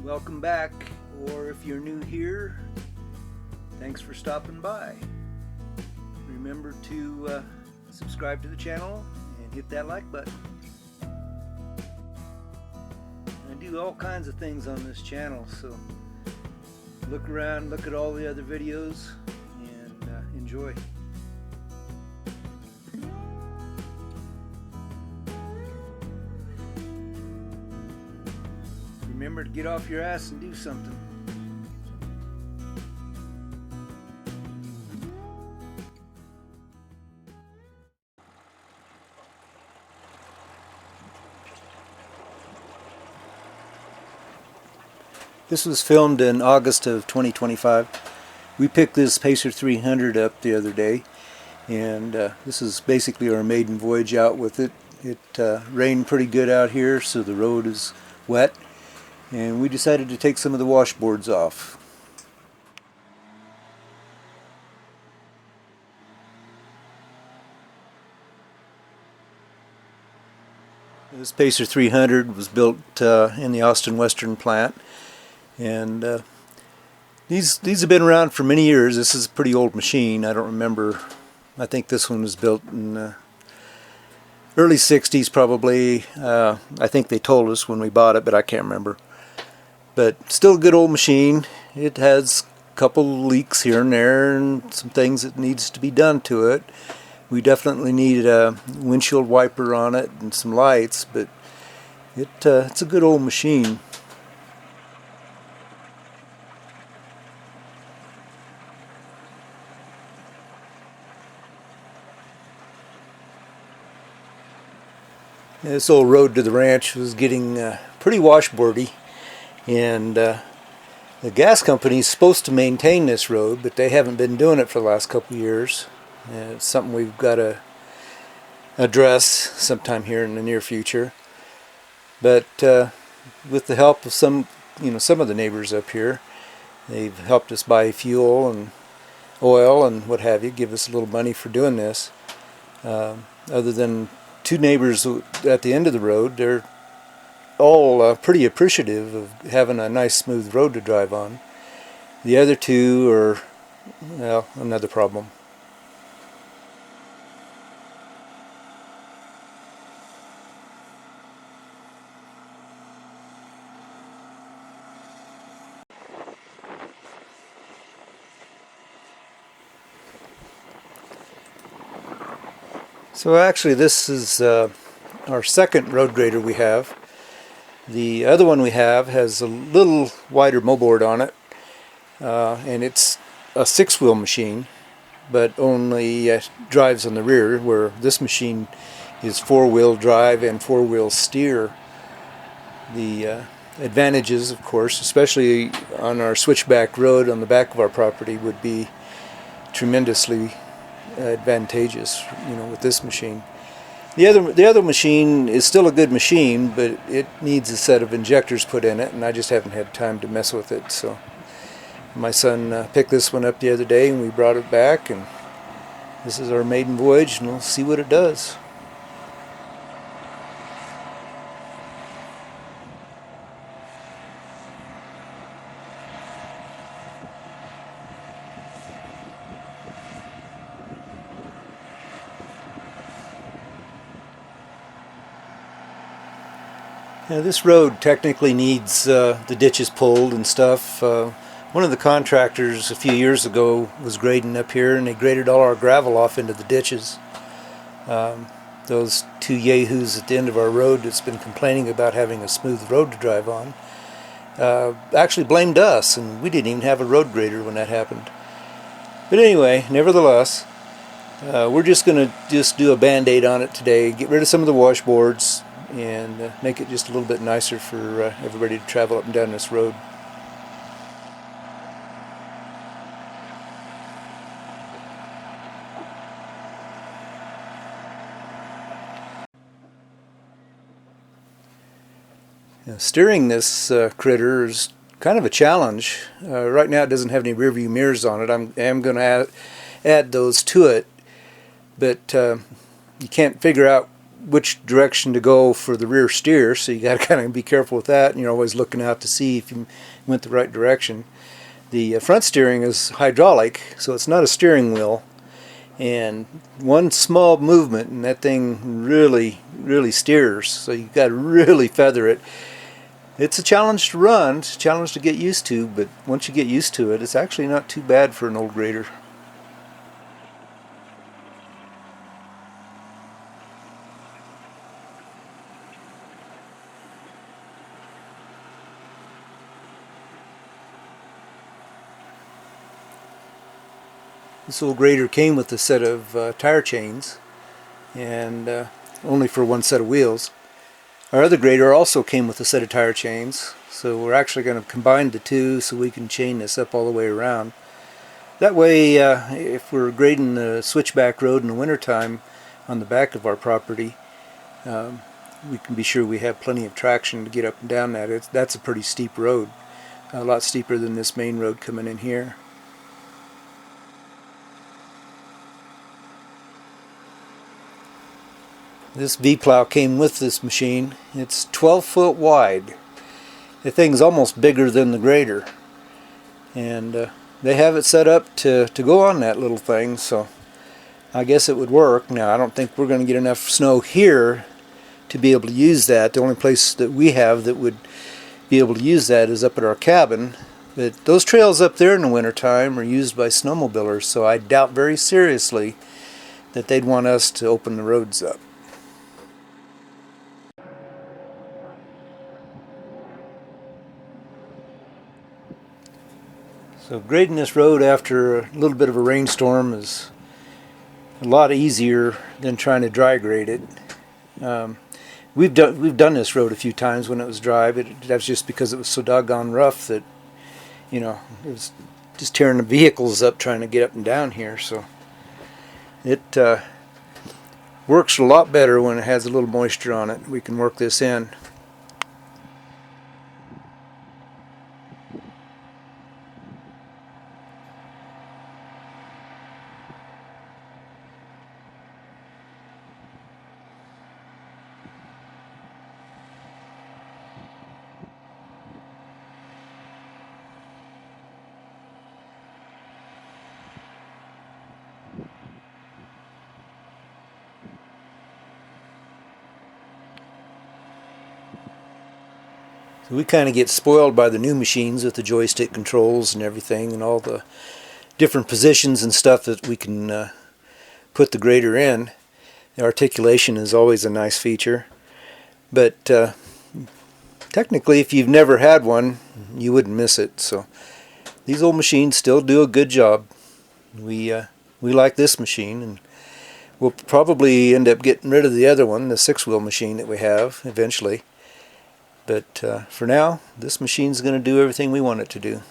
welcome back, or if you're new here, thanks for stopping by. Remember to subscribe to the channel and hit that like button. I do all kinds of things on this channel, so look around, look at all the other videos, and enjoy. Remember to get off your ass and do something. This was filmed in August of 2025. We picked this Pacer 300 up the other day, and this is basically our maiden voyage out with it. It rained pretty good out here, so the road is wet, and we decided to take some of the washboards off. This Pacer 300 was built in the Austin Western plant, and these have been around for many years. This is a pretty old machine. I don't remember. I think this one was built in early 60s probably. I think they told us when we bought it, but I can't remember. But still a good old machine. It has a couple leaks here and there and some things that needs to be done to it. We definitely need a windshield wiper on it and some lights, but it's a good old machine. This old road to the ranch was getting pretty washboardy, and the gas company is supposed to maintain this road, but they haven't been doing it for the last couple of years. It's something we've got to address sometime here in the near future. But with the help of some of the neighbors up here, they've helped us buy fuel and oil and what have you, give us a little money for doing this. Other than two neighbors at the end of the road, they're all pretty appreciative of having a nice smooth road to drive on. The other two are, well, another problem. So actually this is our second road grader we have. The other one we have has a little wider moldboard on it, and it's a 6-wheel machine, but only drives on the rear, where this machine is 4-wheel drive and 4-wheel steer. The advantages, of course, especially on our switchback road on the back of our property, would be tremendously advantageous, with this machine. The other machine is still a good machine, but it needs a set of injectors put in it, and I just haven't had time to mess with it. So my son picked this one up the other day, and we brought it back, and this is our maiden voyage, and we'll see what it does. Now, this road technically needs the ditches pulled and stuff. One of the contractors a few years ago was grading up here, and they graded all our gravel off into the ditches. Those two yahoos at the end of our road that's been complaining about having a smooth road to drive on actually blamed us, and we didn't even have a road grader when that happened. But anyway, nevertheless, we're just going to do a band-aid on it today, get rid of some of the washboards, and make it just a little bit nicer for everybody to travel up and down this road. Now, steering this critter is kind of a challenge. Right now it doesn't have any rear view mirrors on it. I am going to add those to it, but you can't figure out which direction to go for the rear steer, so you got to kind of be careful with that, and you're always looking out to see if you went the right direction. The front steering is hydraulic, so it's not a steering wheel, and one small movement and that thing really steers, so you got to really feather it. It's a challenge to run, it's a challenge to get used to, but once you get used to it, it's actually not too bad for an old grader. This old grader came with a set of tire chains, and only for one set of wheels. Our other grader also came with a set of tire chains, so we're actually going to combine the two so we can chain this up all the way around. That way, if we're grading the switchback road in the wintertime on the back of our property, we can be sure we have plenty of traction to get up and down that. That's a pretty steep road, a lot steeper than this main road coming in here. This V-plow came with this machine. It's 12 foot wide. The thing's almost bigger than the grader, and they have it set up to go on that little thing, so I guess it would work. Now, I don't think we're going to get enough snow here to be able to use that. The only place that we have that would be able to use that is up at our cabin, but those trails up there in the wintertime are used by snowmobilers, so I doubt very seriously that they'd want us to open the roads up. So grading this road after a little bit of a rainstorm is a lot easier than trying to dry grade it. We've done this road a few times when it was dry, but that's just because it was so doggone rough that, you know, it was just tearing the vehicles up trying to get up and down here. So it works a lot better when it has a little moisture on it. We can work this in. So we kind of get spoiled by the new machines with the joystick controls and everything, and all the different positions and stuff that we can put the grader in. The articulation is always a nice feature, but technically if you've never had one, you wouldn't miss it. So these old machines still do a good job. We like this machine, and we'll probably end up getting rid of the other one, the 6-wheel machine that we have eventually. But for now, this machine's going to do everything we want it to do.